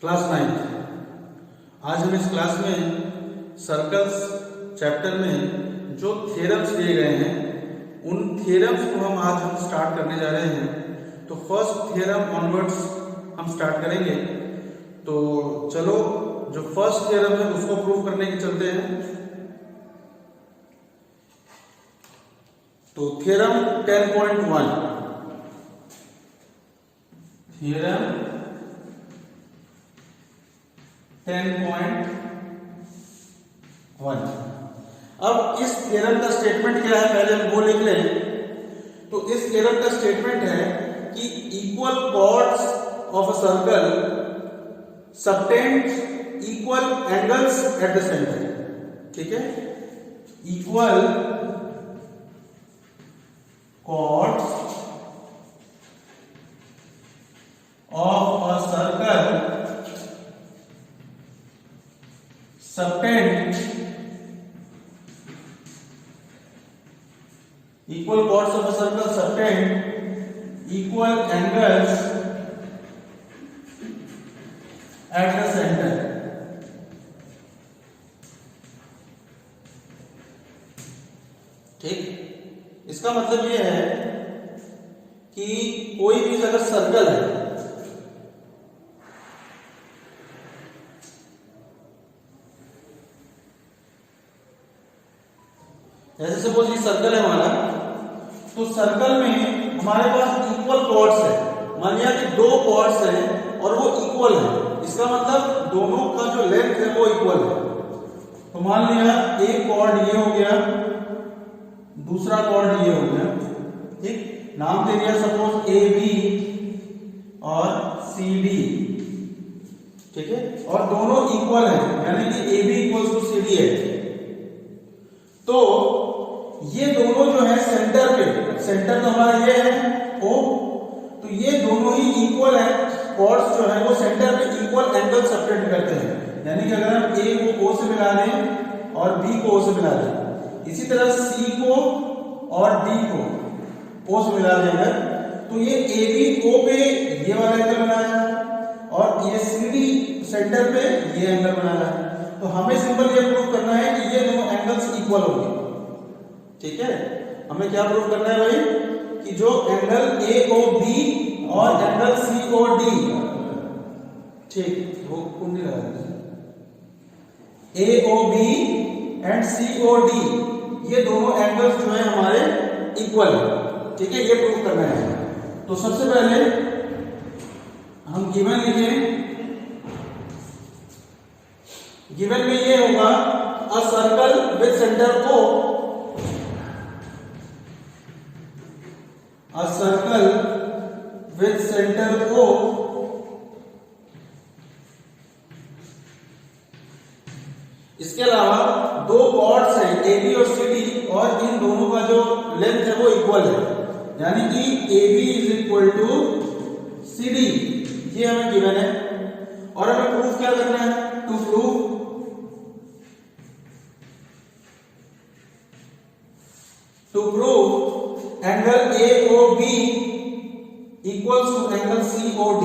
Class 9। आज हम इस क्लास में सर्कल्स चैप्टर में जो थ्योरम्स दिए गए हैं उन थ्योरम्स को हम स्टार्ट करने जा रहे हैं। तो फर्स्ट थ्योरम ऑनवर्ड्स हम स्टार्ट करेंगे। तो चलो जो फर्स्ट थ्योरम है उसको प्रूव करने के चलते हैं। तो थ्योरम 10.1 थ्योरम 10.1। अब इस थ्योरम का स्टेटमेंट क्या है पहले हम वो लिख लें। तो इस थ्योरम का स्टेटमेंट है कि equal chords of a circle subtend equal angles at the centre. ठीक है, equal chords of a circle subtend equal chords of a circle subtend equal angles at the center। ठीक, इसका मतलब यह है कि कोई भी अगर सर्कल है, जैसे सपोज ये सर्कल है हमारा, तो सर्कल में हमारे पास इक्वल कॉर्ड्स है। मान लिया कि दो कॉर्ड्स हैं और वो इक्वल है, इसका मतलब दोनों का जो लेंथ है वो इक्वल है। तो मान लिया एक कॉर्ड ये हो गया, दूसरा कॉर्ड ये हो गया। ठीक, नाम दे दिया सपोज ए बी और सी डी। ठीक है, और दोनों इक्वल है, यानी कि A B equals to C D है। तो ये दोनों जो है सेंटर पे, सेंटर तो हमारा ये है O, तो ये दोनों ही इक्वल है। कॉर्ड्स जो है वो सेंटर पे इक्वल एंगल सबटेंड करते हैं। यानी कि अगर हम A को O से मिला दें और B को O से मिला दें, इसी तरह C को और D को O से मिला देंगे, तो ये AB O पे ये वाला एंगल बनाया और ये CD सेंटर पे ये एंगल बनाया है। तो हमें सिंपल ये प्रूव करना है कि ये दोनों एंगल्स इक्वल होंगे। ठीक है, हमें क्या प्रूव करना है भाई कि जो एंगल AOB और एंगल COD, ठीक, वो कुंडी लगा दीजिए, AOB एंड COD ये दोनों एंगल्स जो है हमारे इक्वल है। ठीक है, ये प्रूव करना है। तो सबसे पहले हम गिवन लिखें। गिवन में ये होगा a circle with centre O, a circle with center O इसके अलावा दो कॉर्ड्स हैं AB और CD और इन दोनों का जो लेंथ है वो इक्वल है, यानी कि AB is equal to CD। ये हमें गिवन है और हमें प्रूफ क्या करना है? To prove angle AOB equals to angle COD।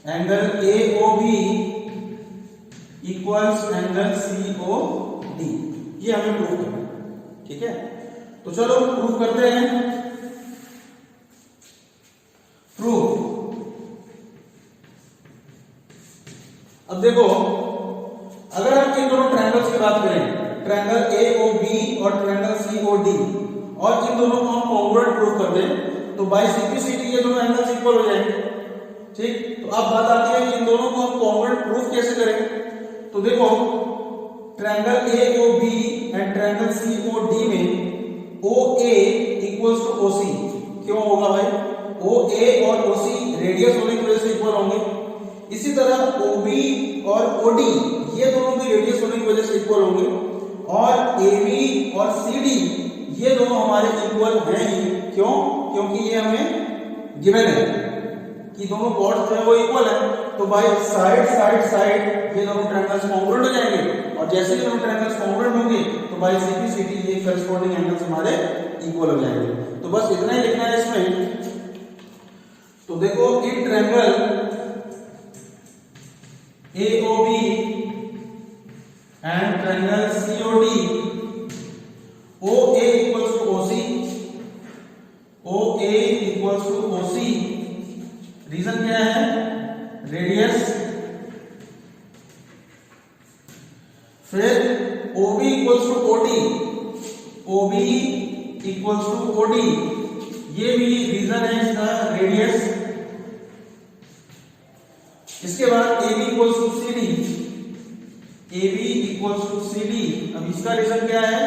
Angle AOB equals angle COD, ये हमें प्रूव करना है। ठीक है, तो चलो प्रूव करते हैं। प्रूफ। अब देखो, अगर हम इन दोनों ट्रायंगल्स की बात करें, ट्रायंगल AOB और ट्रायंगल COD, और इन दोनों को हम कॉन्ग्रुएंट प्रूव कर दें, तो बाय सिंप्लिसिटी ये दोनों एंगल्स इक्वल हो जाएंगे। ठीक, तो अब बात आती है कि इन दोनों को हम कॉन्ग्रुएंट प्रूफ कैसे करें। तो देखो, triangle AOB and triangle COD में OA इक्वल्स टू OC क्यों होगा भाई? OA और OC रेडियस होने की वजह से इक्वल होंगे। इसी तरह OB और OD ये दोनों भी रेडियस होने की वजह से इक्वल होंगे, और AB और CD ये दोनों हमारे इक्वल हैं ही। क्यों? क्योंकि ये हमें गिवन है कि दोनों कॉर्ड्स जो है वो इक्वल है। तो बाय साइड साइड साइड ये दोनों ट्रायंगल्स कॉन्ग्रुएंट हो जाएंगे, और जैसे ही दोनों ट्रायंगल्स कॉन्ग्रुएंट होंगे तो बाय सिंप्लिसिटी ये करस्पॉन्डिंग एंगल्स हमारे इक्वल हो जाएंगे। तो बस इतना ही लिखना है इसमें। तो देखो, इन triangle AOB and triangle COD. OA equals to OC. OA equals to OC. Reason क्या है? रेडियस. फिर OB equals to OD. OB equals to OD. ये भी रीजन है इसका, रेडियस. इसके बाद AB equals to CD. AB equals to CD. अब इसका रीजन क्या है?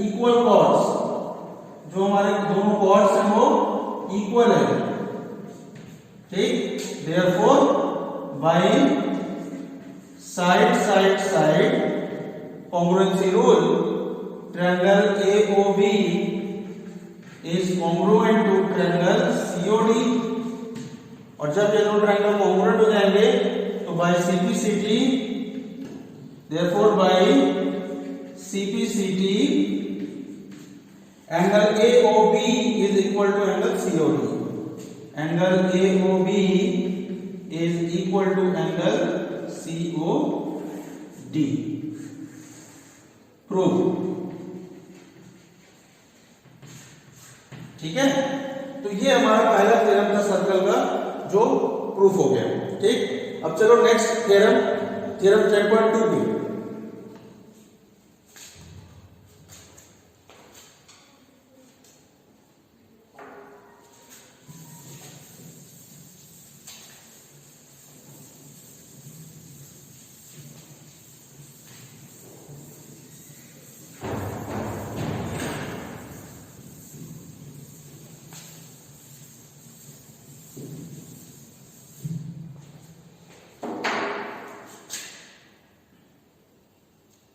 Equal chords. जो हमारे दोनों कॉर्ड्स हैं वो इक्वल है. ठीक. Therefore by side side side congruency rule, triangle AOB is congruent to triangle COD. और जब ये दो ट्रायंगल कॉन्ग्रुएंट हो जाएंगे तो bye CPCT, therefore by CPCT angle AOB is equal to angle COD. Angle AOB is equal to angle COD. Proof. ठीक है. तो ये हमारा पहला थ्योरम था सर्कल का, जो प्रूफ हो गया. ठीक. अब चलो नेक्स्ट थ्योरम, थ्योरम 10.2 की.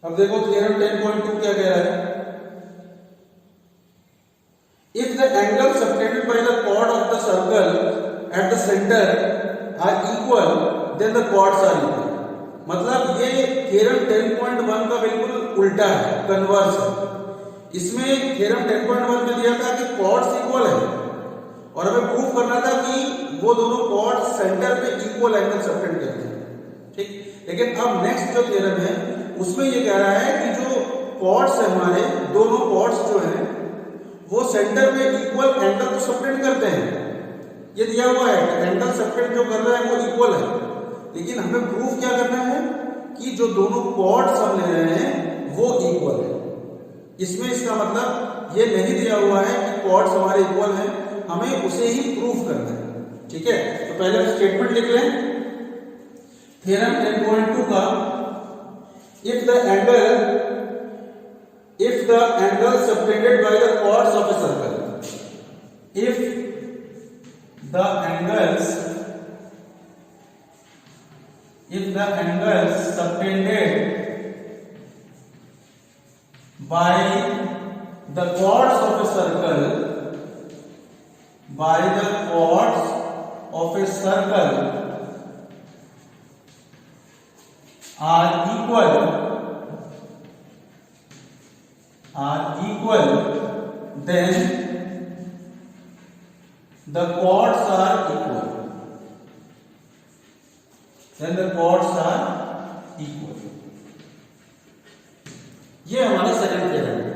अब देखो थ्योरम 10.2 क्या कह रहा है. If the angle subtended by the chord of the circle at the centre are equal then the chords are equal. मतलब ये थ्योरम 10.1 का बिल्कुल उल्टा है, कन्वर्स है. इसमें थ्योरम 10.1 में दिया था कि chords इक्वल है और हमें प्रूव करना था कि वो दोनों chords सेंटर पे इक्वल एंगल सबटेंड करते हैं. ठीक. लेकिन अब नेक्स्ट जो थ्योरम है उसमें ये कह रहा है कि जो कॉर्ड्स है हमारे, दोनों कॉर्ड्स जो हैं वो सेंटर में इक्वल एंगल को सबटेंड करते हैं. ये दिया हुआ है कि एंगल सबटेंड जो कर रहा है वो इक्वल है. लेकिन हमें प्रूफ क्या करना है कि जो दोनों कॉर्ड्स हम ले रहे हैं वो इक्वल है. इसमें इसका मतलब ये नहीं दिया हुआ है कि कॉर्ड्स हमारे इक्वल हैं, हमें उसे ही प्रूफ करना है. ठीक है. तो पहले स्टेटमेंट लिख लें थ्योरम 10.2 का. If the angle subtended by the chords of a circle, if the angles subtended by the chords of a circle, are equal, then the chords are equal. ये हमारा सेकंड थ्योरम है.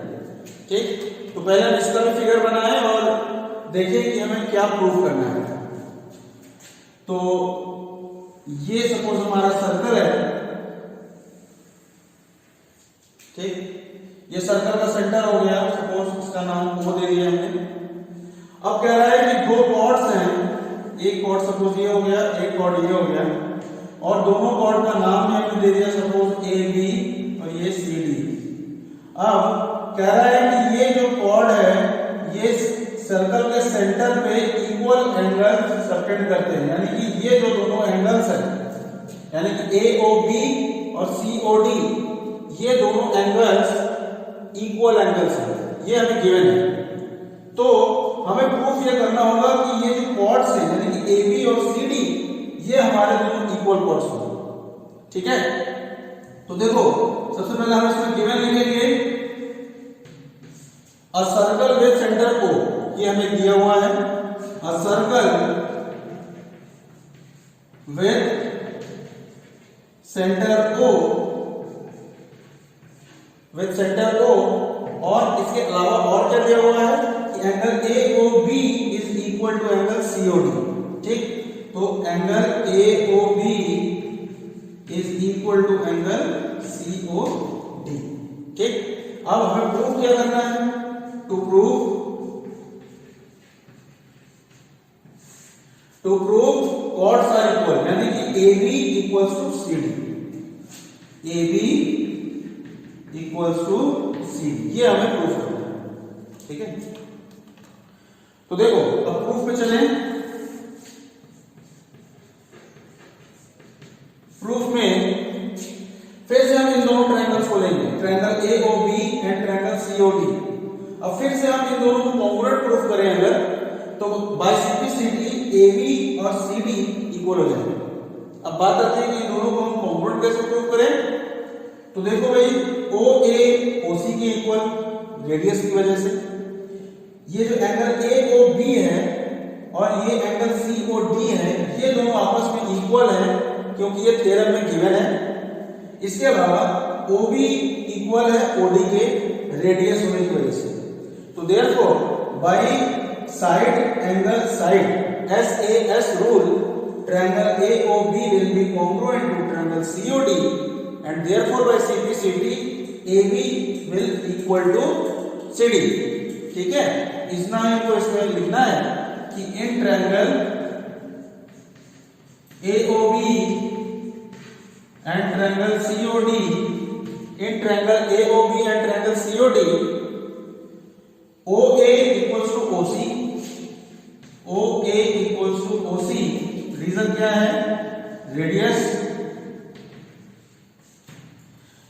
ठीक. तो पहले हम इसका भी फिगर बनाएं और देखें कि हमें क्या प्रूव करना है. तो ये सपोज हमारा सर्कल है. ठीक. ये सर्कल का सेंटर हो गया, सपोज इसका नाम O दे दिया हमने. अब कह रहा है कि दो कॉर्ड्स हैं, एक कॉर्ड सपोज ये हो गया, एक कॉर्ड ये हो गया, और दोनों कॉर्ड का नाम हमने दे दिया सपोज AB और ये CD. अब कह रहा है कि ये जो कॉर्ड है ये सर्कल के सेंटर पे इक्वल एंगल सबटेंड करते हैं. यानी कि ये जो दोनों एंगल्स हैं, यानी कि AOB और COD, ये दोनों एंगल्स इक्वल एंगल्स हैं. ये हमें गिवन है. तो हमें प्रूफ ये करना होगा कि ये जो कॉर्ड्स हैं यानी कि AB और CD, ये हमारे दोनों इक्वल कॉर्ड्स होंगे. ठीक है. तो देखो सबसे पहले हम इसमें गिवन लिखेंगे a circle with centre O. ये हमें दिया हुआ है a circle with centre O with centre O, और इसके अलावा और क्या दिया हुआ है कि angle AOB is equal to angle COD। ठीक, तो angle AOB is equal to angle COD। ठीक, अब हमें प्रूव क्या करना है? To prove chords are equal, यानी कि AB equals to CD, AB equals to CD, ये हमें प्रूफ करना है। ठीक है, तो देखो अब प्रूफ पे चलें। प्रूफ में फिर से हम इन दोनों ट्रायंगल्स को लेंगे, triangle AOB and triangle COD। अब फिर से हम इन दोनों को कॉन्ग्रुएंट प्रूफ करें अगर, तो बाय सिंप्लिसिटी AB और CD इक्वल हो जाएंगे। अब बात आती है कि इन दोनों को हम कॉन्ग्रुएंट कैसे प्रूव करें? तो देखो भाई, OA OC के इक्वल रेडियस की वजह से, ये जो एंगल AOB है और ये एंगल COD है, ये दोनों आपस में इक्वल है क्योंकि ये थ्योरम में गिवन है। इसके अलावा OB इक्वल है OD के रेडियस होने की वजह से। तो therefore by side angle side SAS rule, triangle AOB will be congruent to triangle COD, and therefore by simplicity AB will equal to CD। ठीक है, इतना हमको इसमें लिखना है कि in triangle AOB and triangle COD, in triangle AOB and triangle COD, OA equals to OC, OA equals to OC, reason क्या है? रेडियस।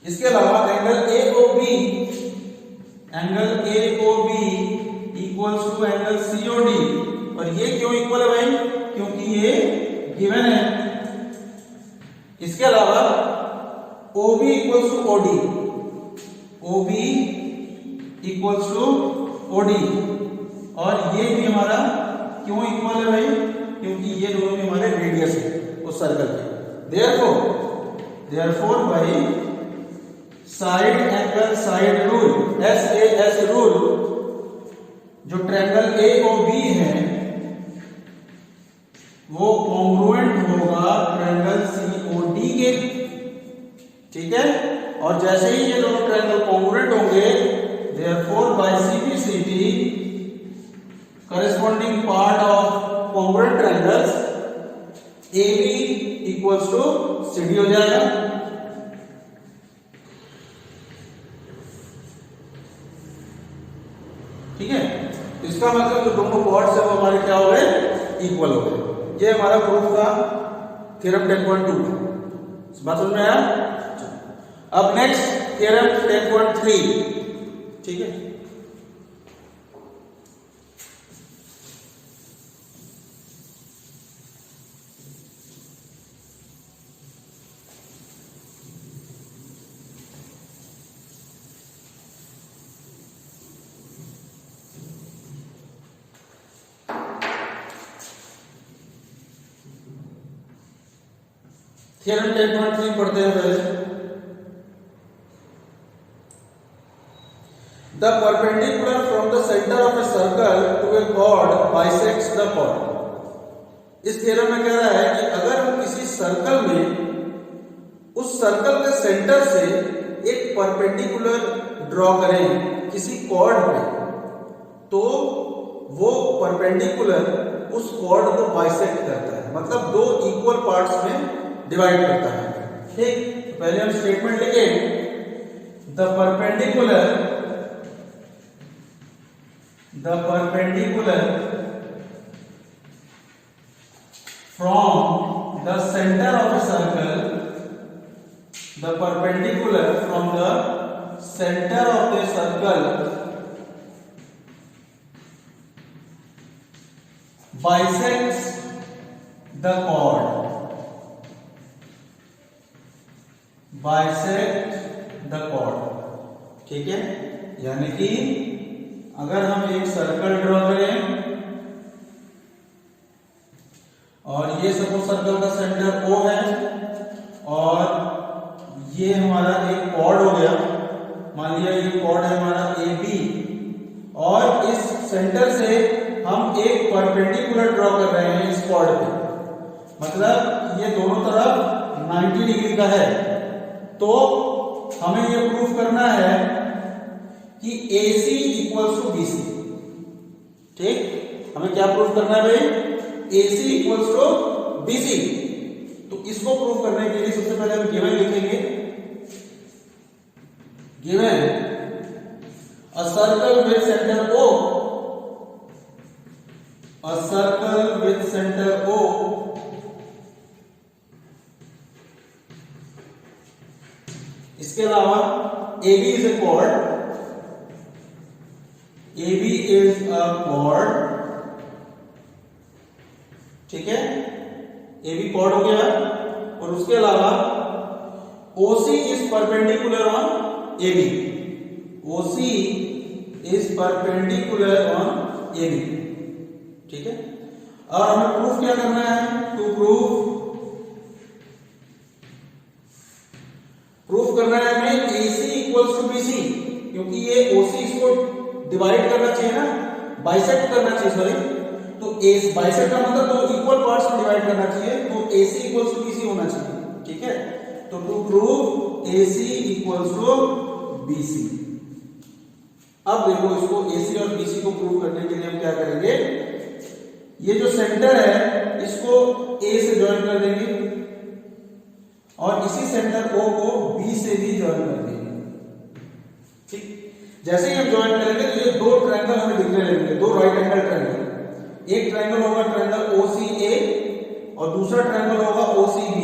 इसके अलावा angle AOB equals to angle COD, और ये क्यों इक्वल है भाई? क्योंकि ये गिवन है। इसके अलावा OB equals to OD, OB equals to OD, और ये भी हमारा क्यों इक्वल है भाई? क्योंकि ये दोनों भी हमारे रेडियस है उस सर्कल के। Therefore by side angle side rule, SAS rule, जो ट्रायंगल AOB है वो कॉन्ग्रुएंट होगा ट्रायंगल COD के। ठीक है, और जैसे ही ये दोनों ट्रायंगल कॉन्ग्रुएंट होंगे, therefore by CPCT corresponding part of congruent triangles AB equals to CD हो जाएगा। ठीक है, इसका मतलब जो दोनों कॉर्ड्स है वो हमारे क्या हो गए? इक्वल हो गए। ये हमारा प्रूफ था थ्योरम 10.2। बात समझ में आया? अब नेक्स्ट थ्योरम 10.3। ठीक है, थ्योरम 10.3 पढ़ते हैं पहले। The perpendicular from the centre of a circle to a chord bisects the chord. इस थ्योरम में कह रहा है कि अगर हम किसी सर्कल में उस सर्कल के सेंटर से एक परपेंडिकुलर ड्रॉ करें किसी कॉर्ड पे, तो वो परपेंडिकुलर उस कॉर्ड को बाइसेक्ट करता है, मतलब दो इक्वल पार्ट्स में डिवाइड करता है। ठीक, पहले हम स्टेटमेंट लिखे, the perpendicular from the centre of a circle, the perpendicular from the centre of a circle bisects the chord, bisect the chord. ठीक है, यानी कि अगर हम एक सर्कल ड्रॉ करें और ये सपोज सर्कल का सेंटर O है और ये हमारा एक कॉर्ड हो गया, मान लिया ये कॉर्ड है हमारा AB, और इस सेंटर से हम एक परपेंडिकुलर ड्रॉ कर रहे हैं इस कॉर्ड पे, मतलब ये दोनों तरफ 90 डिग्री का है। तो हमें ये प्रूफ करना है कि AC इक्वल्स टू BC। ठीक, हमें क्या प्रूफ करना है भाई? AC equals to BC। तो इसको प्रूफ करने के लिए सबसे पहले हम गिवन लिखेंगे। Given a circle with centre O, a circle with center O इसके अलावा AB is a chord, AB is a chord, ठीक है, AB chord हो गया। और उसके अलावा OC is perpendicular on AB, OC is perpendicular on AB, ठीक है। और हमें प्रूफ क्या करना है? टू प्रूफ करना है हमें AC इक्वल्स टू BC, क्योंकि ये OC इसको डिवाइड करना चाहिए ना, बाइसेक्ट करना चाहिए, सॉरी। तो AC बाइसेक्ट का मतलब दो इक्वल पार्ट्स में डिवाइड करना चाहिए, तो AC इक्वल्स टू BC होना चाहिए, ठीक है। तो to prove AC equals to BC। अब देखो इसको AC और BC को प्रूव करने के लिए हम क्या करेंगे? ये जो सेंटर है इसको A से ज्वाइन कर देंगे और इसी सेंटर O को B से भी ज्वाइन कर देंगे, ठीक। जैसे ही हम ज्वाइन करेंगे तो ये दो ट्रायंगल हमें दिखने लगेंगे, दो राइट एंगल ट्रायंगल। एक ट्रायंगल होगा ट्रायंगल OCA और दूसरा ट्रायंगल होगा OCB।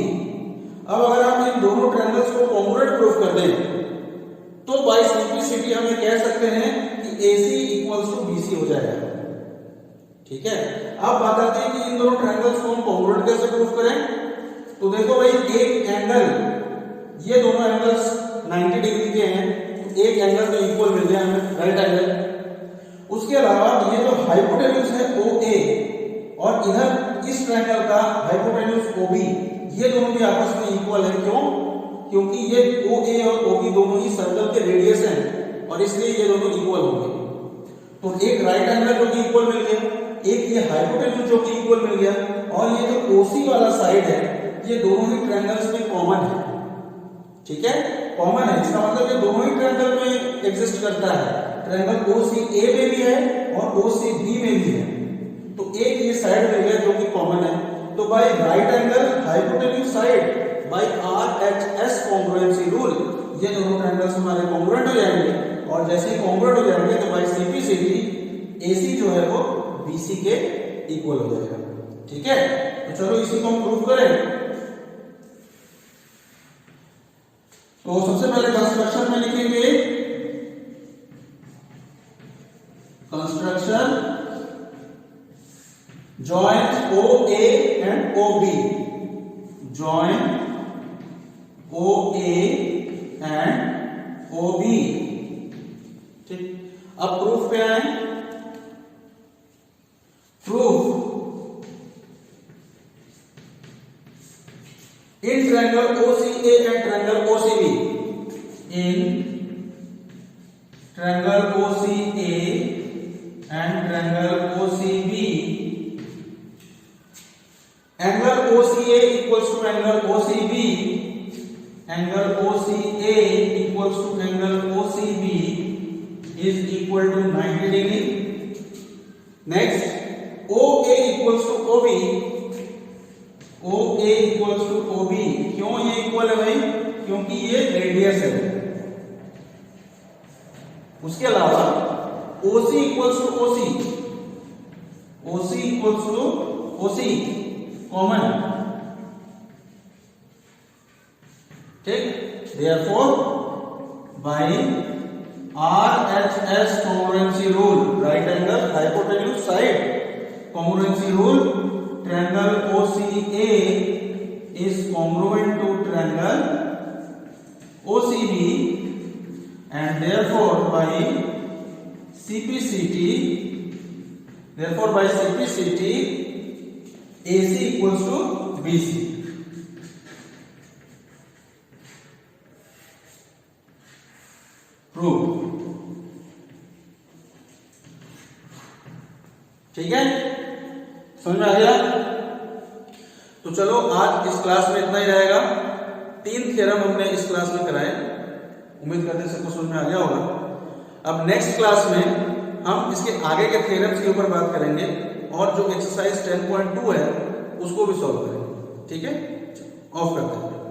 अब अगर हम इन दोनों ट्रायंगल्स को कॉन्ग्रुएंट प्रूफ कर दें तो बाय सिंपलिसिटी हम ये कह सकते हैं कि AC इक्वल्स टू BC हो जाएगा, ठीक है। अब बात आती है कि इन दोनों ट्रायंगल्स को हम कॉन्ग्रुएंट कैसे प्रूफ करें। तो देखो भाई, एक एंगल, ये दोनों एंगल्स 90 डिग्री के हैं, तो एक एंगल तो इक्वल मिल गया हमें, राइट एंगल। उसके अलावा ये जो हाइपोटेन्यूज है OA और इधर इस ट्रायंगल का हाइपोटेन्यूज OB, ये दोनों भी आपस में इक्वल है। क्यों? क्योंकि ये OA और OB दोनों ही सर्कल के रेडियस हैं और इसलिए ये दोनों इक्वल होंगे। तो एक राइट एंगल जो कि इक्वल मिल गया, एक ये हाइपोटेन्यूज जो कि इक्वल मिल गया, और ये जो OC वाला साइड है ये दोनों ही ट्रायंगल्स में कॉमन है, ठीक है, कॉमन है। इसका मतलब ये दोनों ही ट्रायंगल में एग्जिस्ट करता है, ट्रायंगल OCA में भी है और OCB में भी है। तो एक ये साइड मिल गया जो कि कॉमन है। तो by right angle hypotenuse side by RHS congruency rule ये दोनों ट्रायंगल्स हमारे कॉन्ग्रुएंट हो जाएंगे, और जैसे ही कॉन्ग्रुएंट हो जाएंगे तो बाय CP/CD AC जो है वो BC के इक्वल हो जाएगा, ठीक है। तो चलो इसी को हम प्रूफ करें। तो सबसे पहले कंस्ट्रक्शन में लिखेंगे construction joint OA and OB, joint OA and OB, ठीक। अब प्रूफ क्या है? Proof in triangle OCA and triangle OCB, in triangle OCA and triangle OCB, angle OCA equals to angle OCB, angle OCA equals to angle OCB is equal to 90 degree. Next, OA equals to OB, OA equals to OB। क्यों ये equal है भाई? क्योंकि ये radius है। उसके अलावा OC equals to OC, OC equals to OC common, ठीक। Therefore by RHS congruency rule, right angle hypotenuse side congruency rule, triangle OCA is congruent to triangle OCB, and therefore by CP/CD AC equals to BC। Prove. ठीक है, समझ में आ गया? तो चलो आज इस क्लास में इतना ही रहेगा। 3 थ्योरम हमने इस क्लास में कराए, उम्मीद करते हैं सबको समझ में आ गया होगा। अब नेक्स्ट क्लास में हम इसके आगे के थ्योरम्स के ऊपर बात करेंगे और जो एक्सरसाइज 10.2 है उसको भी सॉल्व करेंगे। ठीक है, ऑफ करते हैं।